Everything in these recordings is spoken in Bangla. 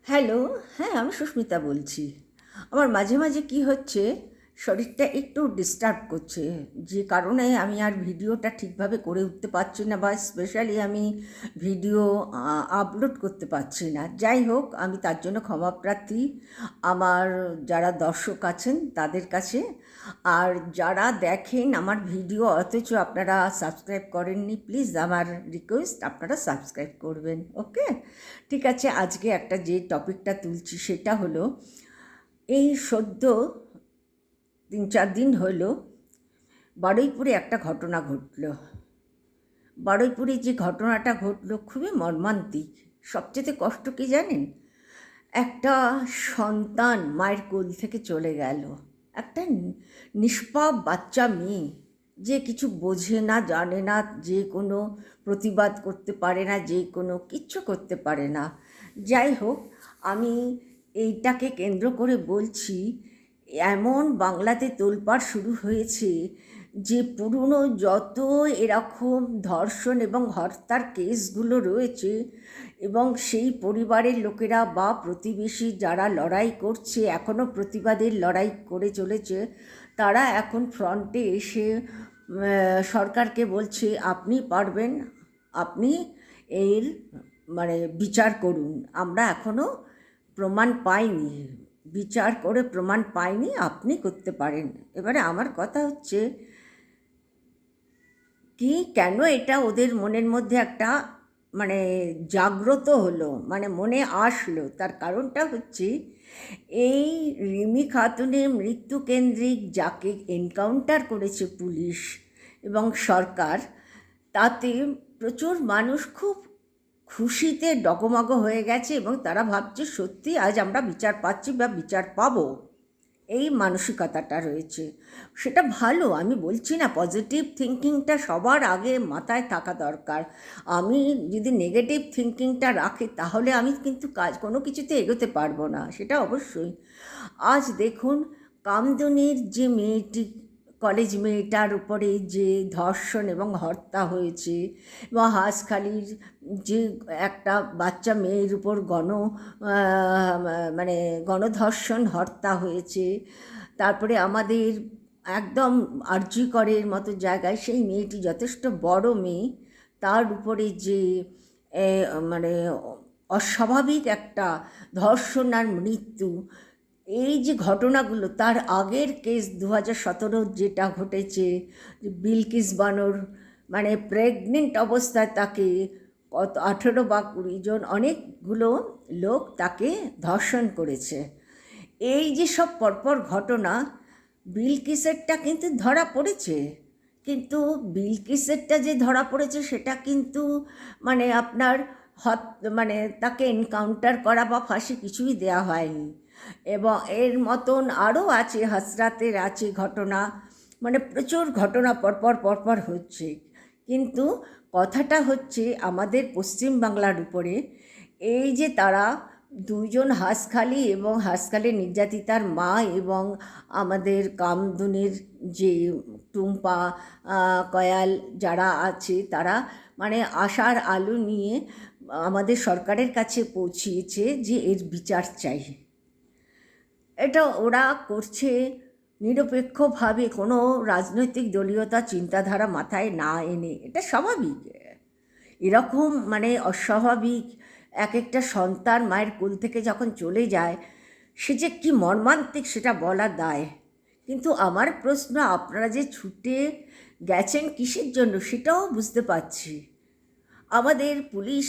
হ্যালো, হ্যাঁ আমি সুস্মিতা বলছি। আমার মাঝে মাঝে কি হচ্ছে, শরীরটা একটু ডিস্টার্ব করছে, যে কারণে আমি আর ভিডিওটা ঠিকভাবে করে উঠতে পারছি না, বা স্পেশালি আমি ভিডিও আপলোড করতে পারছি না। যাই হোক, আমি তার জন্য ক্ষমাপ্রার্থী আমার যারা দর্শক আছেন তাদের কাছে। আর যারা দেখেন আমার ভিডিও অথচ আপনারা সাবস্ক্রাইব করেননি, প্লিজ আমার রিকোয়েস্ট আপনারা সাবস্ক্রাইব করবেন। ওকে, ঠিক আছে। আজকে একটা যে টপিকটা তুলছি সেটা হলো, এই সদ্য 3-4 দিন হলো বারুইপুরে একটা ঘটনা ঘটলো। বারুইপুরে যে ঘটনাটা ঘটলো খুবই মর্মান্তিক। সবচেয়ে কষ্ট কি জানেন? একটা সন্তান মায়ের কোল থেকে চলে গেল। একটা নিষ্পাপ বাচ্চা মেয়ে, যে কিছু বোঝে না, জানে না, যে কোনো প্রতিবাদ করতে পারে না, যে কোনো কিচ্ছু করতে পারে না। যাই হোক, আমি এইটাকে কেন্দ্র করে বলছি, এমন বাংলাতে তোলপাড় শুরু হয়েছে যে পুরনো যত এরকম ধর্ষণ এবং হত্যার কেসগুলো রয়েছে, এবং সেই পরিবারের লোকেরা বা প্রতিবেশী যারা লড়াই করছে, এখনও প্রতিবাদের লড়াই করে চলেছে, তারা এখন ফ্রন্টে এসে সরকারকে বলছে আপনি পারবেন, আপনি এর বিচার করুন। আমরা এখনও প্রমাণ পাইনি, বিচার করে প্রমাণ পাইনি, আপনি করতে পারেন। এবারে আমার কথা হচ্ছে কি, কেন এটা ওদের মনের মধ্যে একটা জাগ্রত হলো, মনে আসলো, তার কারণটা হচ্ছে এই রিমি খাতুনের মৃত্যুকেন্দ্রিক যাকে এনকাউন্টার করেছে পুলিশ এবং সরকার, তাতে প্রচুর মানুষ খুব খুশিতে ডগমগ হয়ে গেছে, এবং তারা ভাবছে সত্যি আজ আমরা বিচার পাচ্ছি বা বিচার পাবো, এই মানসিকতাটা রয়েছে। সেটা ভালো, আমি বলছি না, পজিটিভ থিঙ্কিংটা সবার আগে মাথায় থাকা দরকার। আমি যদি নেগেটিভ থিঙ্কিংটা রাখি তাহলে আমি কিন্তু কোনো কিছুতে এগোতে পারবো না, সেটা অবশ্যই। আজ দেখুন, কামদুনির যে মেয়েটি, কলেজ মেয়েটার উপরে যে ধর্ষণ এবং হত্যা হয়েছে, এবং হাঁসখালির যে একটা বাচ্চা মেয়ের উপর গণধর্ষণ হত্যা হয়েছে, তারপরে আমাদের একদম আরজি করের মতো জায়গায় সেই মেয়েটি যথেষ্ট বড় মেয়ে, তার উপরে যে এ, মানে অস্বাভাবিক একটা ধর্ষণ আর মৃত্যু, এই যে ঘটনাগুলো, তার আগের কেস 2017 যেটা ঘটেছে, বিলকিস বানর প্রেগনেন্ট অবস্থায় তাকে কত 18 বা 20 জন অনেকগুলো লোক তাকে ধর্ষণ করেছে। এই যে সব পরপর ঘটনা, বিলকিসেরটা কিন্তু ধরা পড়েছে, কিন্তু বিলকিসেরটা যে ধরা পড়েছে সেটা কিন্তু আপনার হত তাকে এনকাউন্টার করা বা ফাঁসি কিছুই দেওয়া হয়নি। এবং এর মতন আরও আছে, হাসরাতের আছে ঘটনা, প্রচুর ঘটনা পরপর পরপর হচ্ছে। কিন্তু কথাটা হচ্ছে আমাদের পশ্চিমবাংলার উপরে, এই যে তারা দুইজন হাঁসখালি এবং হাঁসখালির নির্যাতিতার মা এবং আমাদের কামদুনির যে টুম্পা, কয়াল যারা আছে, তারা আশার আলো নিয়ে আমাদের সরকারের কাছে পৌঁছিয়েছে যে এর বিচার চাই। এটা ওরা করছে নিরপেক্ষভাবে, কোনো রাজনৈতিক দলীয়তা চিন্তাধারা মাথায় না এনে। এটা স্বাভাবিক। এরকম অস্বাভাবিক এক একটা সন্তান মায়ের কোল থেকে যখন চলে যায়, সে যে কী মর্মান্তিক সেটা বলা দায়। কিন্তু আমার প্রশ্ন, আপনারা যে ছুটে গেছেন কিসের জন্য সেটাও বুঝতে পারছি। আমাদের পুলিশ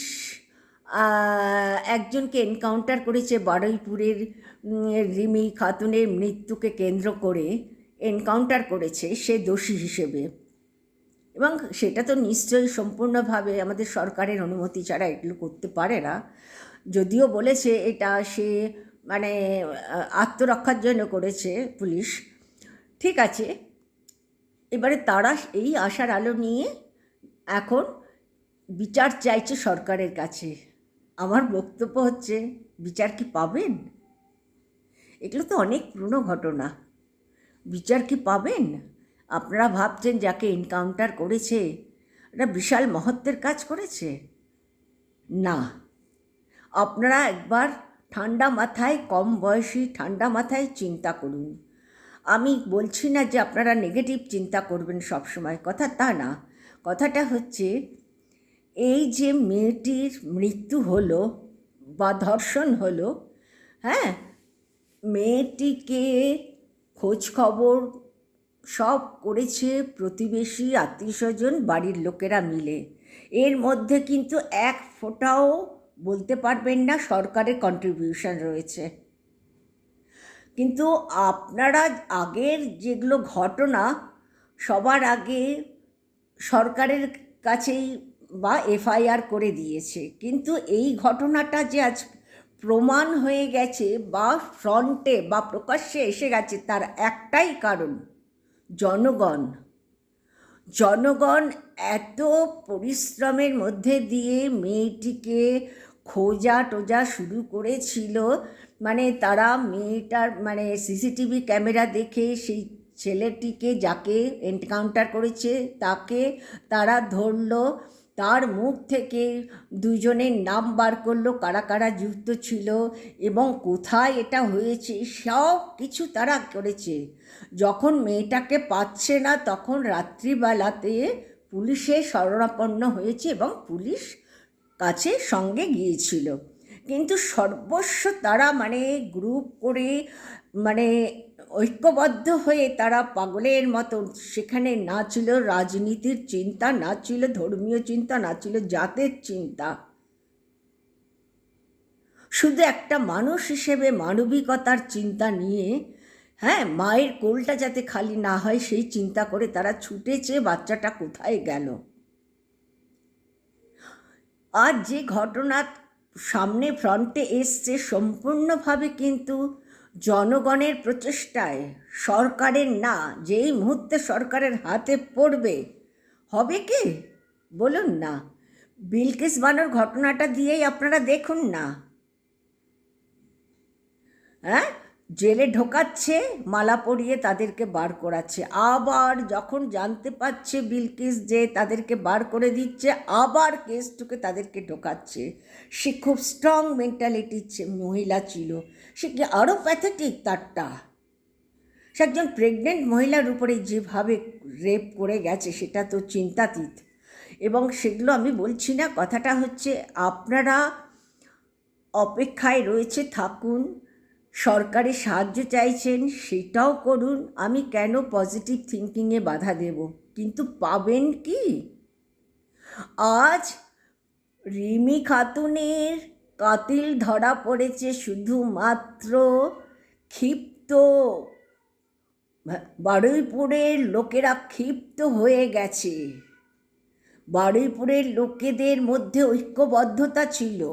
একজনকে এনকাউন্টার করেছে বারুইপুরের রিমি খাতুনের মৃত্যুকে কেন্দ্র করে, এনকাউন্টার করেছে সে দোষী হিসেবে, এবং সেটা তো নিশ্চয়ই সম্পূর্ণভাবে আমাদের সরকারের অনুমতি ছাড়া এগুলো করতে পারে না। যদিও বলেছে এটা সে আত্মরক্ষার জন্য করেছে পুলিশ, ঠিক আছে। এবারে তারা এই আশার আলো নিয়ে এখন বিচার চাইছে সরকারের কাছে। আমার বক্তব্য হচ্ছে, বিচার কি পাবেন? এগুলো তো অনেক পুরনো ঘটনা, বিচার কি পাবেন? আপনারা ভাবছেন যাকে এনকাউন্টার করেছে এটা বিশাল মহত্বের কাজ করেছে? না, আপনারা একবার ঠান্ডা মাথায়, কম বয়সী ঠান্ডা মাথায় চিন্তা করুন। আমি বলছি না যে আপনারা নেগেটিভ চিন্তা করবেন সবসময়, কথা তা না। কথাটা হচ্ছে এই যে মেয়েটির মৃত্যু হলো বা ধর্ষণ হলো, হ্যাঁ, মেয়েটিকে খোঁজ খবর সব করেছে প্রতিবেশী, আত্মীয়স্বজন, বাড়ির লোকেরা মিলে। এর মধ্যে কিন্তু এক ফোঁটাও বলতে পারবেন না সরকারের কন্ট্রিবিউশন রয়েছে। কিন্তু আপনারা আগের যেগুলো ঘটনা সবার আগে সরকারের কাছেই বা এফআইআর করে দিয়েছে, কিন্তু এই ঘটনাটা যে আজ প্রমাণ হয়ে গেছে বা ফ্রন্টে বা প্রকাশ্যে এসে গেছে, তার একটাই কারণ জনগণ। জনগণ এত পরিশ্রমের মধ্যে দিয়ে মেয়েটিকে খোঁজা টোজা শুরু করেছিল, মানে তারা মেয়েটার মানে সিসিটিভি ক্যামেরা দেখে সেই ছেলেটিকে যাকে এনকাউন্টার করেছে তাকে তারা ধরলো, তার মুখ থেকে দুজনের নাম বার করলো, কারা কারা যুক্ত ছিল এবং কোথায় এটা হয়েছে, সব কিছু তারা করেছে। যখন মেয়েটাকে পাচ্ছে না তখন রাত্রিবেলাতে পুলিশে শরণাপন্ন হয়েছে এবং পুলিশ কাছে সঙ্গে গিয়েছিল। কিন্তু সর্বস্ব তারা মানে গ্রুপ করে মানে ঐক্যবদ্ধ হয়ে তারা পাগলের মতো, সেখানে না ছিল রাজনীতির চিন্তা, না ছিল ধর্মীয় চিন্তা, না ছিল জাতের চিন্তা, শুধু একটা মানুষ হিসেবে মানবিকতার চিন্তা নিয়ে, হ্যাঁ, মায়ের কোলটা যাতে খালি না হয় সেই চিন্তা করে তারা ছুটেছে বাচ্চাটা কোথায় গেল। আজ যে ঘটনা সামনে ফ্রন্টে এসছে সম্পূর্ণভাবে কিন্তু জনগণের প্রচেষ্টায়, সরকারের না। যেই মুহূর্তে সরকারের হাতে পড়বে হবে কি বলুন না, বিলকিস বানোর ঘটনাটা দিয়েই আপনারা দেখুন না, হ্যাঁ, জেলে ঢোকাচ্ছে, মালা পরিয়ে তাদেরকে বার করাচ্ছে, আবার যখন জানতে পারছে বিলকিস যে তাদেরকে বার করে দিচ্ছে আবার কেস ঠুকে তাদেরকে ঢোকাচ্ছে। সে খুব স্ট্রং মেন্টালিটির মহিলা ছিল, সে কি আরও প্যাথেটিক তারটা। সে একজন প্রেগনেন্ট মহিলার উপরে যেভাবে রেপ করে গেছে সেটা তো চিন্তাতীত। এবং সেগুলো আমি বলছি না, কথাটা হচ্ছে আপনারা অপেক্ষায় রয়েছে থাকুন, সরকারি সাহায্য চাইছেন সেটাও করুন, আমি কেন পজিটিভ থিঙ্কিংয়ে বাধা দেব, কিন্তু পাবেন কি? আজ রিমি খাতুনের কাতিল ধরা পড়েছে শুধুমাত্র ক্ষিপ্ত, বারুইপুরের লোকেরা ক্ষিপ্ত হয়ে গেছে। বারুইপুরের লোকেদের মধ্যে ঐক্যবদ্ধতা ছিল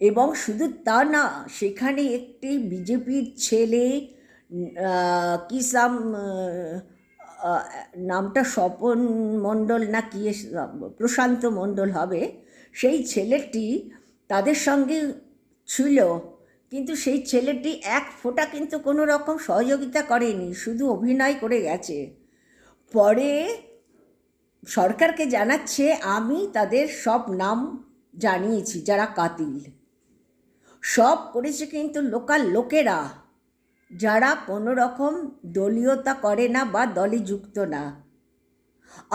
এবং শুধু তা না, সেখানে একটি বিজেপির ছেলে, কি নামটা স্বপন মণ্ডল না কি, প্রশান্ত মণ্ডল হবে, সেই ছেলেটি তাদের সঙ্গে ছিল, কিন্তু সেই ছেলেটি এক ফোঁটা কিন্তু কোনো রকম সহযোগিতা করেনি, শুধু অভিনয় করে গেছে। পরে সরকারকে জানাচ্ছে আমি তাদের সব নাম জানিয়েছি যারা কাতিল, সব করেছে কিন্তু লোকাল লোকেরা, যারা কোনো রকম দলীয়তা করে না বা দলে যুক্ত না।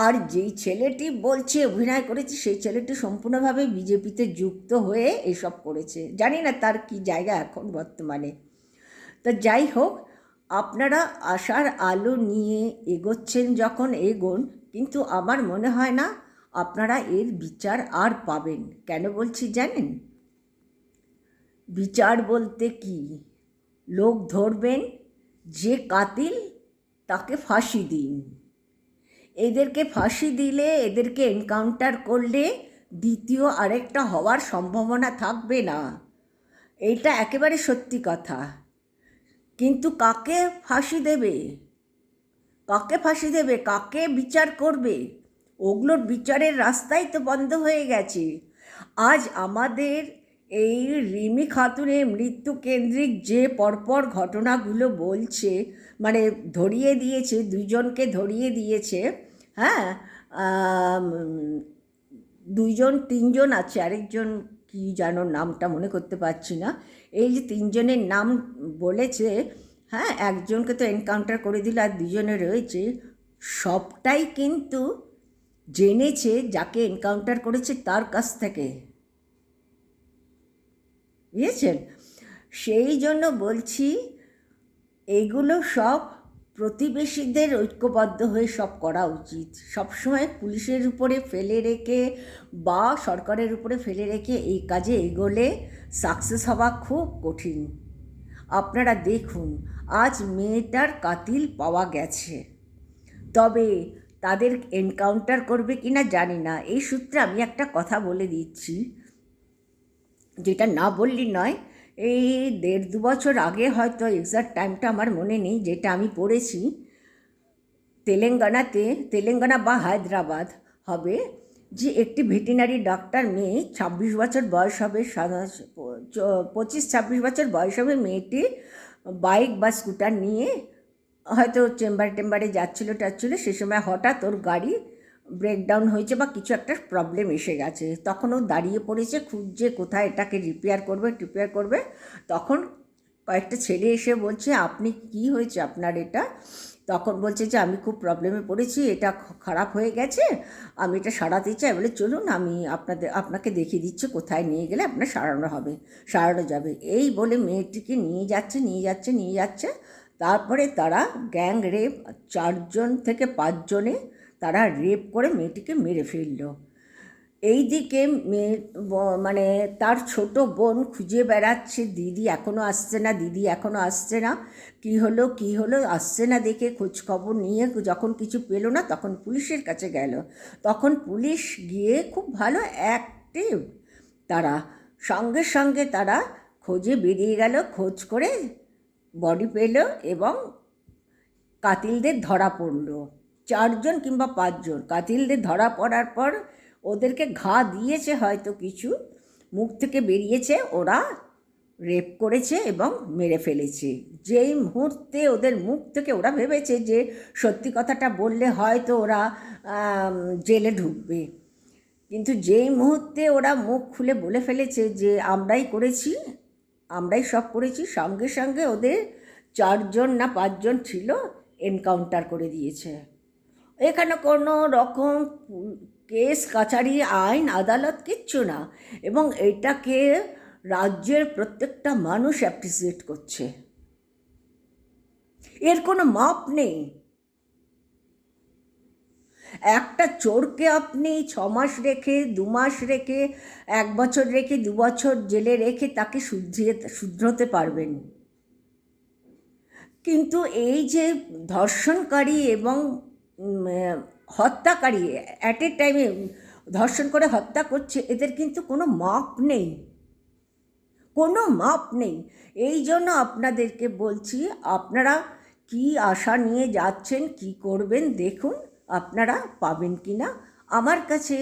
আর যেই ছেলেটি বলছে অভিনয় করেছে সেই ছেলেটি সম্পূর্ণভাবে বিজেপিতে যুক্ত হয়ে এসব করেছে, জানি না তার কি জায়গা এখন বর্তমানে। তো যাই হোক, আপনারা আশার আলো নিয়ে এগোচ্ছেন যখন এগোন, কিন্তু আমার মনে হয় না আপনারা এর বিচার আর পাবেন। কেন বলছি জানেন? বিচার বলতে কি, লোক ধরবেন, যে কাতিল তাকে ফাঁসি দিন। এদেরকে ফাঁসি দিলে, এদেরকে এনকাউন্টার করলে দ্বিতীয় আরেকটা হওয়ার সম্ভাবনা থাকবে না, এটা একেবারে সত্যি কথা। কিন্তু কাকে ফাঁসি দেবে, কাকে ফাঁসি দেবে, কাকে বিচার করবে? ওগুলোর বিচারের রাস্তাই তো বন্ধ হয়ে গেছে। আজ আমাদের এই রিমি খাতুনের মৃত্যু কেন্দ্রিক যে পরপর ঘটনাগুলো বলছে, মানে ধরিয়ে দিয়েছে, দুজনকে ধরিয়ে দিয়েছে, হ্যাঁ, দুইজন তিনজন আছে, আরেকজন কি যেন নামটা মনে করতে পারছি না। এই যে তিনজনের নাম বলেছে, হ্যাঁ, একজনকে তো এনকাউন্টার করে দিল আর দুজনে রয়েছে, সবটাই কিন্তু জেনেছে যাকে এনকাউন্টার করেছে তার কাছ থেকে, বুঝেছেন? সেই জন্য বলছি এইগুলো সব প্রতিবেশীদের ঐক্যবদ্ধ হয়ে সব করা উচিত। সবসময় পুলিশের উপরে ফেলে রেখে বা সরকারের উপরে ফেলে রেখে এই কাজে এগোলে সাকসেস হওয়া খুব কঠিন। আপনারা দেখুন, আজ মেয়েটার কাতিল পাওয়া গেছে, তবে তাদের এনকাউন্টার করবে কি না জানি না। এই সূত্রে আমি একটা কথা বলে দিচ্ছি, যেটা না বললি নয়। এই 1.5-2 বছর আগে, হয়তো এক্সাক্ট টাইমটা আমার মনে নেই, যেটা আমি পড়েছি, তেলেঙ্গানা বা হায়দ্রাবাদ হবে, যে একটি ভেটেরিনারি ডাক্তার মেয়ে, 26 বছর বয়স হবে, 25-26 বছর বয়স হবে মেয়েটি, বাইক বা স্কুটার নিয়ে হয়তো চেম্বারে যাচ্ছিলো, সে সময় হঠাৎ ওর গাড়ি ব্রেকডাউন হয়েছে বা কিছু একটা প্রবলেম এসে গেছে। তখন ও দাঁড়িয়ে পড়েছে, খুঁজছে কোথায় এটাকে রিপেয়ার করবে। তখন কয়েকটা ছেলে এসে বলছে, আপনি কি হয়েছে আপনার এটা? তখন বলছে যে আমি খুব প্রবলেমে পড়েছি, এটা খারাপ হয়ে গেছে, আমি এটা সারাতে চাই। বলে চলুন, আমি আপনাকে দেখিয়ে দিচ্ছি কোথায় নিয়ে গেলে আপনার সারানো যাবে। এই বলে মেয়েটিকে নিয়ে যাচ্ছে। তারপরে তারা গ্যাং রেপ, 4 থেকে 5 জনে তারা রেপ করে মেয়েটিকে মেরে ফেলল। এই দিকে মানে তার ছোট বোন খুঁজে বেড়াচ্ছে, দিদি এখনও আসছে না, কি হলো আসছে না দেখে খোঁজখবর নিয়ে যখন কিছু পেল না, তখন পুলিশের কাছে গেল। তখন পুলিশ গিয়ে খুব ভালো অ্যাক্টিভ, তারা সঙ্গে তারা খোঁজে বেরিয়ে গেল, খোঁজ করে বডি পেল এবং কাতিলদের ধরা পড়ল। 4 জন কিংবা 5 জন কাতিলদের ধরা পড়ার পর ওদেরকে ঘা দিয়েছে, হয়তো কিছু মুখ থেকে বেরিয়েছে, ওরা রেপ করেছে এবং মেরে ফেলেছে। যেই মুহূর্তে ওদের মুখ থেকে ওরা ভেবেছে যে সত্যি কথাটা বললে হয়তো ওরা জেলে ঢুকবে, কিন্তু যেই মুহূর্তে ওরা মুখ খুলে বলে ফেলেছে যে আমরাই সব করেছি, সঙ্গে ওদের 4 জন না 5 জন ছিল, এনকাউন্টার করে দিয়েছে। এখানে কোনো রকম কেস কাছারি, আইন আদালত কিচ্ছু না, এবং এটাকে রাজ্যের প্রত্যেকটা মানুষ অ্যাপ্রিসিয়েট করছে। এর কোনো মাপ নেই। একটা চোরকে আপনি 6 মাস রেখে, 2 মাস রেখে, 1 বছর রেখে, 2 বছর জেলে রেখে তাকে শুধরোতে পারবেন, কিন্তু এই যে ধর্ষণকারী এবং হত্যাকারী অ্যাট এ টাইমে ধর্ষণ করে হত্যা করছে, এদের কিন্তু কোনো মাপ নেই। এই জন্য আপনাদেরকে বলছি, আপনারা কি আশা নিয়ে যাচ্ছেন, কি করবেন দেখুন, আপনারা পাবেন কি না। আমার কাছে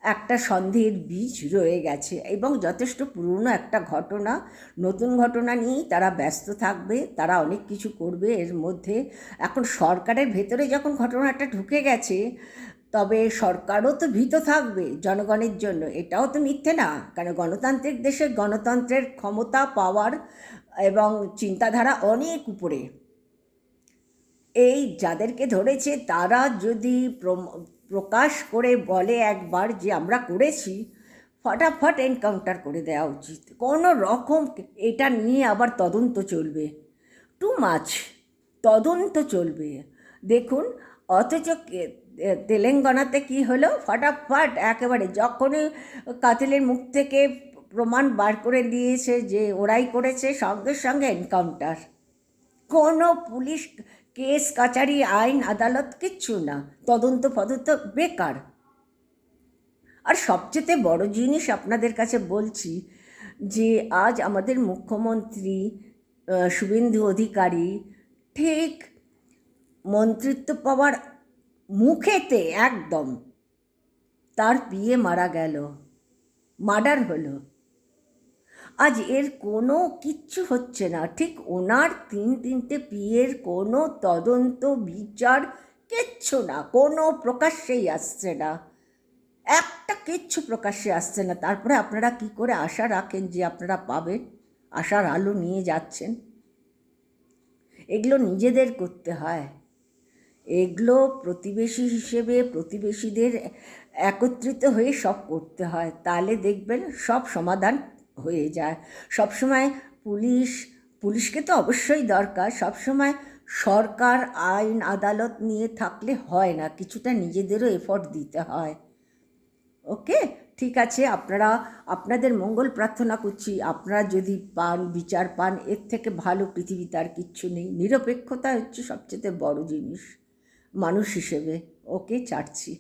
একটা সন্দেহের বীজ রয়ে গেছে, এবং যথেষ্ট পুরনো একটা ঘটনা, নতুন ঘটনা নিয়েই তারা ব্যস্ত থাকবে, তারা অনেক কিছু করবে এর মধ্যে। এখন সরকারের ভেতরে যখন ঘটনাটা ঢুকে গেছে, তবে সরকারও তো ভীত থাকবে জনগণের জন্য, এটাও তো মিথ্যে না। কারণ গণতান্ত্রিক দেশে গণতন্ত্রের ক্ষমতা, পাওয়ার এবং চিন্তাধারা অনেক উপরে। এই যাদেরকে ধরেছে তারা যদি প্রকাশ করে বলে একবার যে আমরা করেছি, ফটাফট এনকাউন্টার করে দেওয়া উচিত। কোনো রকম এটা নিয়ে আবার তদন্ত চলবে, টু মাচ তদন্ত চলবে। দেখুন, অথচ তেলেঙ্গানাতে কি হলো, ফটাফট একেবারে যখনই কাতিলের মুখ থেকে প্রমাণ বার করে দিয়েছে যে ওরাই করেছে, সঙ্গে এনকাউন্টার। কোনো পুলিশ কেস কাচারি, আইন আদালত কিচ্ছু না, তদন্ত বেকার। আর সবচেয়ে বড় জিনিস আপনাদের কাছে বলছি, যে আজ আমাদের মুখ্যমন্ত্রী শুভেন্দু অধিকারী ঠিক মন্ত্রিত্ব পাওয়ার মুখেতে একদম তার পিএ মারা গেল, মার্ডার হলো। আজ এর কোনো কিচ্ছু হচ্ছে না, ঠিক ওনার 3 পিএর কোনো তদন্ত বিচার কিচ্ছু না, কোনো প্রকাশ্যেই আসছে না। এক একটা কিচ্ছু প্রকাশ্যে আসছে না, তারপরে আপনারা কি করে আশা রাখেন যে আপনারা পাবেন, আশার আলো নিয়ে যাচ্ছেন? এগুলো নিজেদের করতে হয়, এগুলো প্রতিবেশী হিসেবে প্রতিবেশীদের একত্রিত হয়ে সব করতে হয়, তাহলে দেখবেন সব সমাধান হয়ে যায়। সবসময় পুলিশকে তো অবশ্যই দরকার, সবসময় সরকার আইন আদালত নিয়ে থাকলে হয় না, কিছুটা নিজেদেরও এফর্ট দিতে হয়। ওকে, ঠিক আছে, আপনাদের মঙ্গল প্রার্থনা করছি। আপনারা যদি পান, বিচার পান, এর থেকে ভালো পৃথিবীতে আর কিচ্ছু নেই। নিরপেক্ষতা হচ্ছে সবচেয়ে বড় জিনিস মানুষ হিসেবে। ওকে, ছাড়ছি।